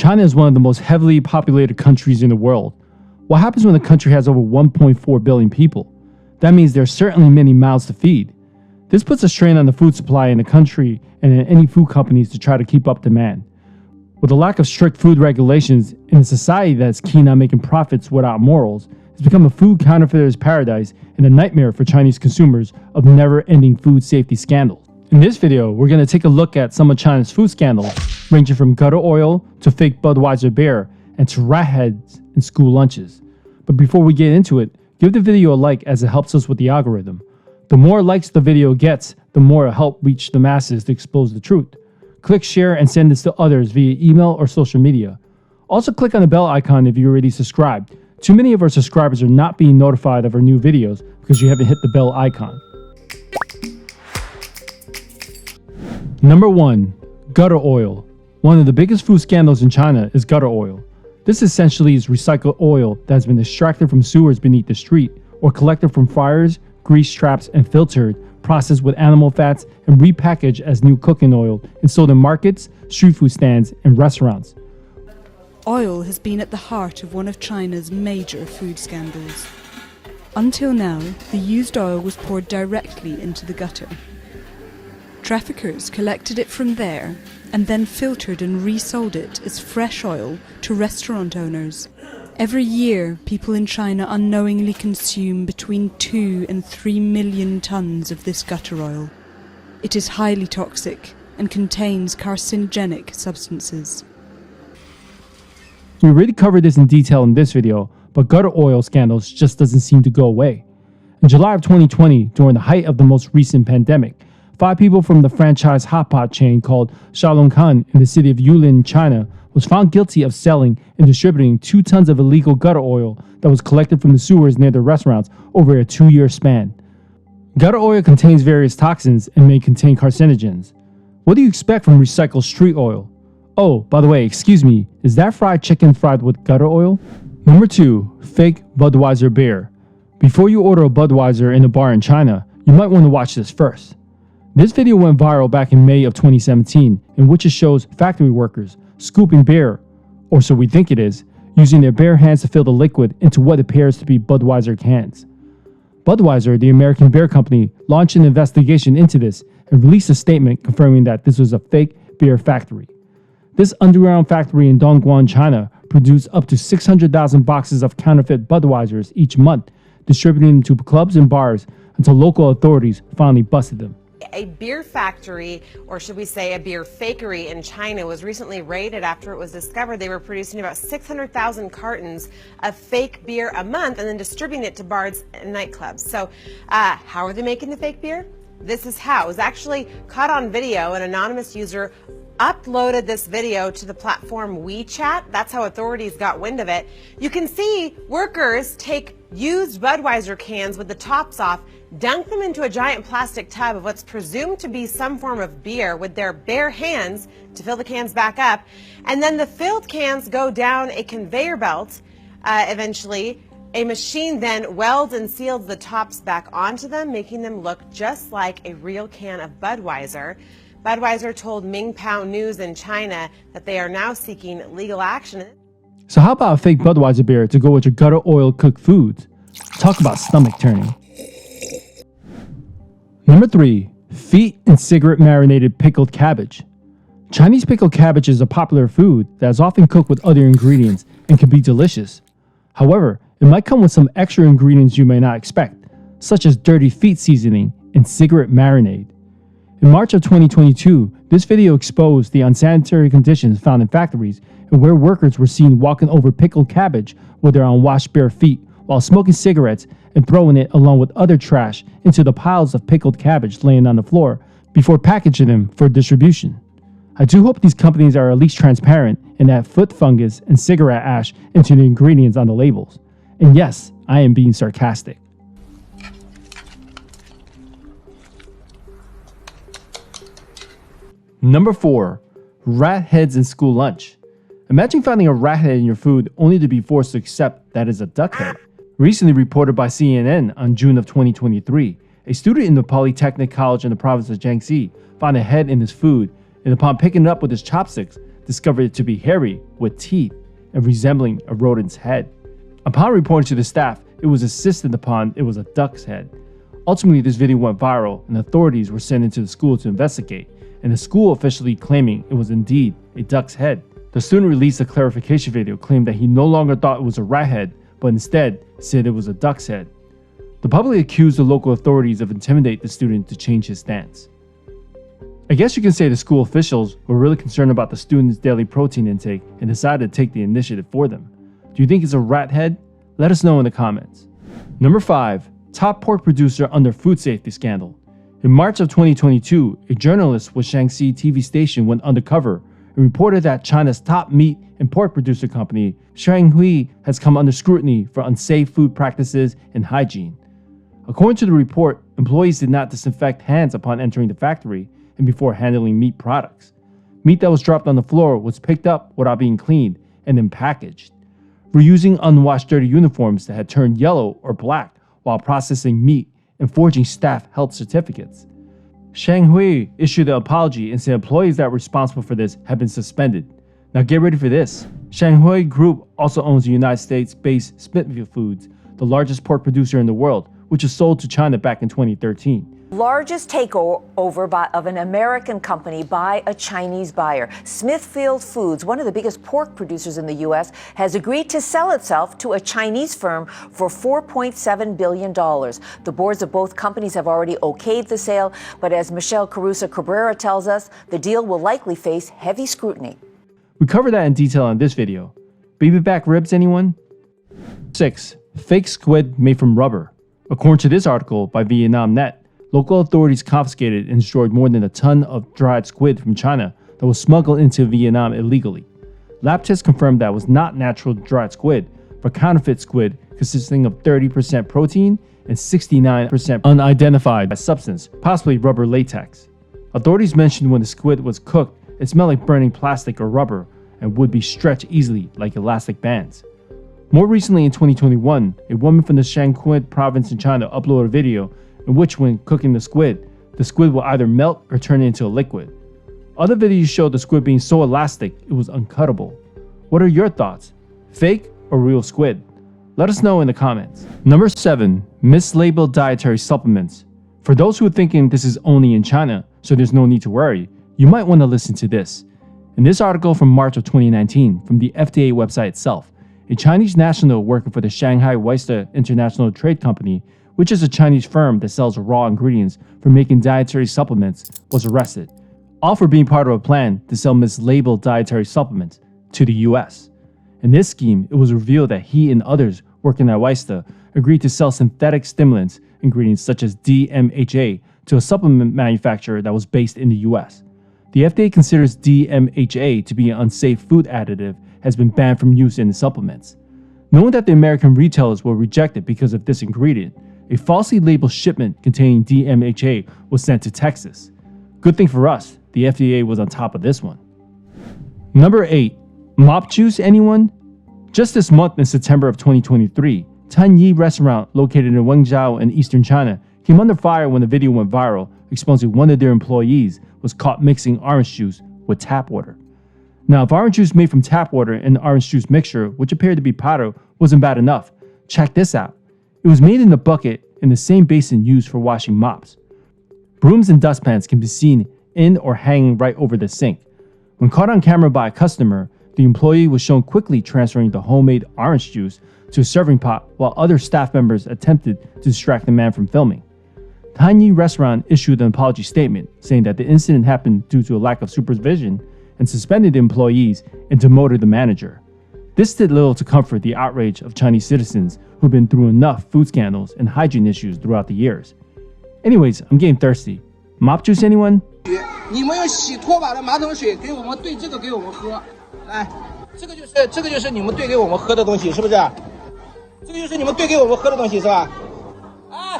China is one of the most heavily populated countries in the world. What happens when a country has over 1.4 billion people? That means there are certainly many mouths to feed. This puts a strain on the food supply in the country and in any food companies to try to keep up demand. With a lack of strict food regulations in a society that is keen on making profits without morals, it's become a food counterfeiter's paradise and a nightmare for Chinese consumers of never-ending food safety scandals. In this video, we're going to take a look at some of China's food scandals, ranging from gutter oil to fake Budweiser beer and to rat heads in school lunches. But before we get into it, give the video a like as it helps us with the algorithm. The more likes the video gets, the more it'll help reach the masses to expose the truth. Click share and send this to others via email or social media. Also click on the bell icon if you're already subscribed. Too many of our subscribers are not being notified of our new videos because you haven't hit the bell icon. Number 1. Gutter oil. One of the biggest food scandals in China is gutter oil. This essentially is recycled oil that has been extracted from sewers beneath the street or collected from fryers, grease traps, and filtered, processed with animal fats, and repackaged as new cooking oil and sold in markets, street food stands, and restaurants. Oil has been at the heart of one of China's major food scandals. Until now, the used oil was poured directly into the gutter. Traffickers collected it from there and then filtered and resold it as fresh oil to restaurant owners. Every year, people in China unknowingly consume between 2 and 3 million tons of this gutter oil. It is highly toxic and contains carcinogenic substances. We already covered this in detail in this video, but gutter oil scandals just doesn't seem to go away. In July of 2020, during the height of the most recent pandemic, 5 people from the franchise hot pot chain called Xiaolongkan in the city of Yulin, China, was found guilty of selling and distributing 2 tons of illegal gutter oil that was collected from the sewers near their restaurants over a 2-year span. Gutter oil contains various toxins and may contain carcinogens. What do you expect from recycled street oil? Oh, by the way, excuse me, is that fried chicken fried with gutter oil? Number 2. Fake Budweiser beer. Before you order a Budweiser in a bar in China, you might want to watch this first. This video went viral back in May of 2017, in which it shows factory workers scooping beer, or so we think it is, using their bare hands to fill the liquid into what appears to be Budweiser cans. Budweiser, the American beer company, launched an investigation into this and released a statement confirming that this was a fake beer factory. This underground factory in Dongguan, China, produced up to 600,000 boxes of counterfeit Budweisers each month, distributing them to clubs and bars until local authorities finally busted them. A beer factory, or should we say a beer fakery in China, was recently raided after it was discovered they were producing about 600,000 cartons of fake beer a month and then distributing it to bars and nightclubs. So how are they making the fake beer? This is how. It was actually caught on video. An anonymous user uploaded this video to the platform WeChat. That's how authorities got wind of it. You can see workers take used Budweiser cans with the tops off, dunk them into a giant plastic tub of what's presumed to be some form of beer with their bare hands to fill the cans back up, and then the filled cans go down a conveyor belt. Eventually, a machine then welds and seals the tops back onto them, making them look just like a real can of Budweiser. Budweiser told Mingpao News in China that they are now seeking legal action. So how about a fake Budweiser beer to go with your gutter oil cooked foods? Talk about stomach turning. Number 3. Feet and cigarette marinated pickled cabbage. Chinese pickled cabbage is a popular food that is often cooked with other ingredients and can be delicious. However, it might come with some extra ingredients you may not expect, such as dirty feet seasoning and cigarette marinade. In March of 2022, this video exposed the unsanitary conditions found in factories and where workers were seen walking over pickled cabbage with their unwashed bare feet while smoking cigarettes and throwing it along with other trash into the piles of pickled cabbage laying on the floor before packaging them for distribution. I do hope these companies are at least transparent and add foot fungus and cigarette ash into the ingredients on the labels. And yes, I am being sarcastic. Number 4. Rat heads in school lunch. Imagine finding a rat head in your food only to be forced to accept that is a duck head. Recently reported by CNN on June of 2023, a student in the Polytechnic College in the province of Jiangxi found a head in his food, and upon picking it up with his chopsticks, discovered it to be hairy, with teeth, and resembling a rodent's head. Upon reporting to the staff, it was insisted upon it was a duck's head. Ultimately, this video went viral and authorities were sent into the school to investigate, and the school officially claiming it was indeed a duck's head. The student released a clarification video claiming that he no longer thought it was a rat head, but instead said it was a duck's head. The public accused the local authorities of intimidating the student to change his stance. I guess you can say the school officials were really concerned about the student's daily protein intake and decided to take the initiative for them. Do you think it's a rat head? Let us know in the comments. Number 5. Top pork producer under food safety scandal. In March of 2022, a journalist with Shaanxi TV station went undercover and reported that China's top meat and pork producer company, Shanhui, has come under scrutiny for unsafe food practices and hygiene. According to the report, employees did not disinfect hands upon entering the factory and before handling meat products. Meat that was dropped on the floor was picked up without being cleaned and then packaged. Reusing unwashed dirty uniforms that had turned yellow or black while processing meat and forging staff health certificates. Shanhui issued an apology and said employees that were responsible for this have been suspended. Now get ready for this. Shanhui Group also owns the United States-based Smithfield Foods, the largest pork producer in the world, which was sold to China back in 2013. Largest takeover of an American company by a Chinese buyer. Smithfield Foods, one of the biggest pork producers in the U.S., has agreed to sell itself to a Chinese firm for $4.7 billion. The boards of both companies have already okayed the sale, but as Michelle Carusa Cabrera tells us, the deal will likely face heavy scrutiny. We covered that in detail in this video. Baby back ribs, anyone? 6. Fake squid made from rubber. According to this article by Vietnam Net, local authorities confiscated and destroyed more than a ton of dried squid from China that was smuggled into Vietnam illegally. Lab tests confirmed that it was not natural dried squid, but counterfeit squid consisting of 30% protein and 69% unidentified substance, possibly rubber latex. Authorities mentioned when the squid was cooked, it smelled like burning plastic or rubber and would be stretched easily like elastic bands. More recently in 2021, a woman from the Shanxi province in China uploaded a video in which when cooking the squid will either melt or turn into a liquid. Other videos showed the squid being so elastic it was uncuttable. What are your thoughts? Fake or real squid? Let us know in the comments. Number 7. Mislabeled dietary supplements. For those who are thinking this is only in China, so there's no need to worry, you might want to listen to this. In this article from March of 2019 from the FDA website itself, a Chinese national working for the Shanghai Weister International Trade Company, which is a Chinese firm that sells raw ingredients for making dietary supplements, was arrested, all for being part of a plan to sell mislabeled dietary supplements to the US. In this scheme, it was revealed that he and others working at Weister agreed to sell synthetic stimulants ingredients such as DMHA to a supplement manufacturer that was based in the US. The FDA considers DMHA to be an unsafe food additive, has been banned from use in the supplements. Knowing that the American retailers will reject it because of this ingredient, a falsely labeled shipment containing DMHA was sent to Texas. Good thing for us, the FDA was on top of this one. Number 8. Mop juice, anyone? Just this month in September of 2023, Tan Yi restaurant located in Wenzhou in eastern China came under fire when the video went viral, exposing one of their employees was caught mixing orange juice with tap water. Now, if orange juice made from tap water and orange juice mixture, which appeared to be powder, wasn't bad enough, check this out. It was made in a bucket in the same basin used for washing mops. Brooms and dustpans can be seen in or hanging right over the sink. When caught on camera by a customer, the employee was shown quickly transferring the homemade orange juice to a serving pot while other staff members attempted to distract the man from filming. Tan Yi Restaurant issued an apology statement saying that the incident happened due to a lack of supervision and suspended the employees and demoted the manager. This did little to comfort the outrage of Chinese citizens who've been through enough food scandals and hygiene issues throughout the years. Anyways, I'm getting thirsty. Mop juice, anyone? 你们用洗拖把的马桶水给我们兑这个给我们喝，来，这个就是你们兑给我们喝的东西，是不是？这个就是你们兑给我们喝的东西，是吧？哎，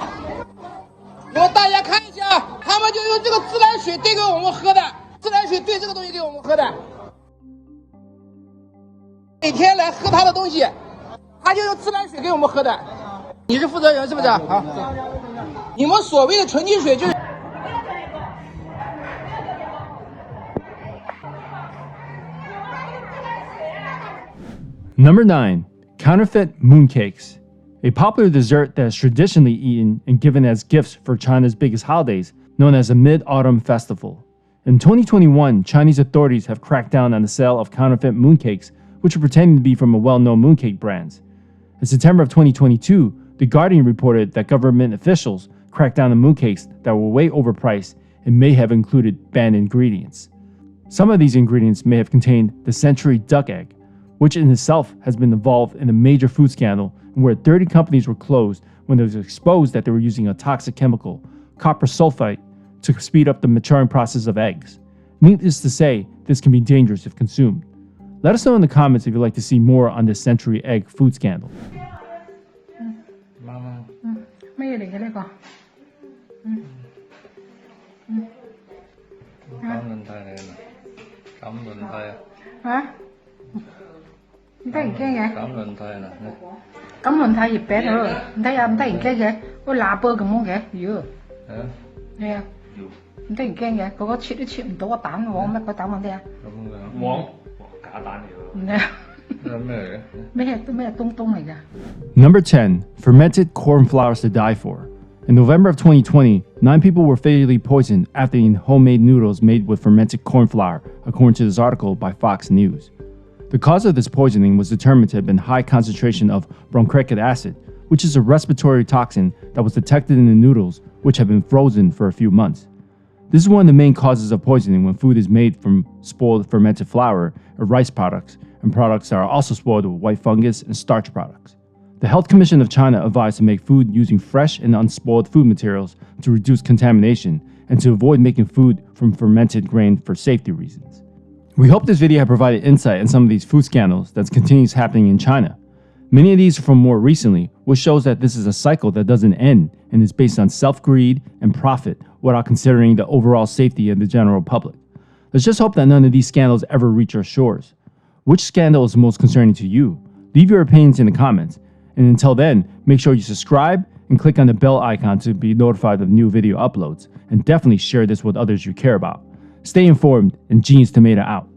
你们大家看一下，他们就用这个自来水兑给我们喝的，自来水兑这个东西给我们喝的。每天来喝他的东西，他就用自来水给我们喝的。你是负责人是不是？好，你们所谓的纯净水就是。 我 Number 9. Counterfeit mooncakes. A popular dessert that is traditionally eaten and given as gifts for China's biggest holidays, known as the Mid-Autumn Festival. In 2021, Chinese authorities have cracked down on the sale of counterfeit mooncakes, which are pretending to be from a well-known mooncake brands. In September of 2022, The Guardian reported that government officials cracked down on mooncakes that were way overpriced and may have included banned ingredients. Some of these ingredients may have contained the century duck egg, which in itself has been involved in a major food scandal where 30 companies were closed when it was exposed that they were using a toxic chemical, copper sulfite, to speed up the maturing process of eggs. Needless to say, this can be dangerous if consumed. Let us know in the comments if you'd like to see more on this century egg food scandal. Number 10. Fermented corn flours to die for. In November of 2020, 9 people were fatally poisoned after eating homemade noodles made with fermented corn flour, according to this article by Fox News. The cause of this poisoning was determined to have been high concentration of bronchic acid, which is a respiratory toxin that was detected in the noodles, which had been frozen for a few months. This is one of the main causes of poisoning when food is made from spoiled fermented flour or rice products, and products that are also spoiled with white fungus and starch products. The Health Commission of China advised to make food using fresh and unspoiled food materials to reduce contamination and to avoid making food from fermented grain for safety reasons. We hope this video had provided insight on some of these food scandals that continues happening in China. Many of these are from more recently, which shows that this is a cycle that doesn't end and is based on self-greed and profit without considering the overall safety of the general public. Let's just hope that none of these scandals ever reach our shores. Which scandal is most concerning to you? Leave your opinions in the comments. And until then, make sure you subscribe and click on the bell icon to be notified of new video uploads. And definitely share this with others you care about. Stay informed and Genius Tomato out.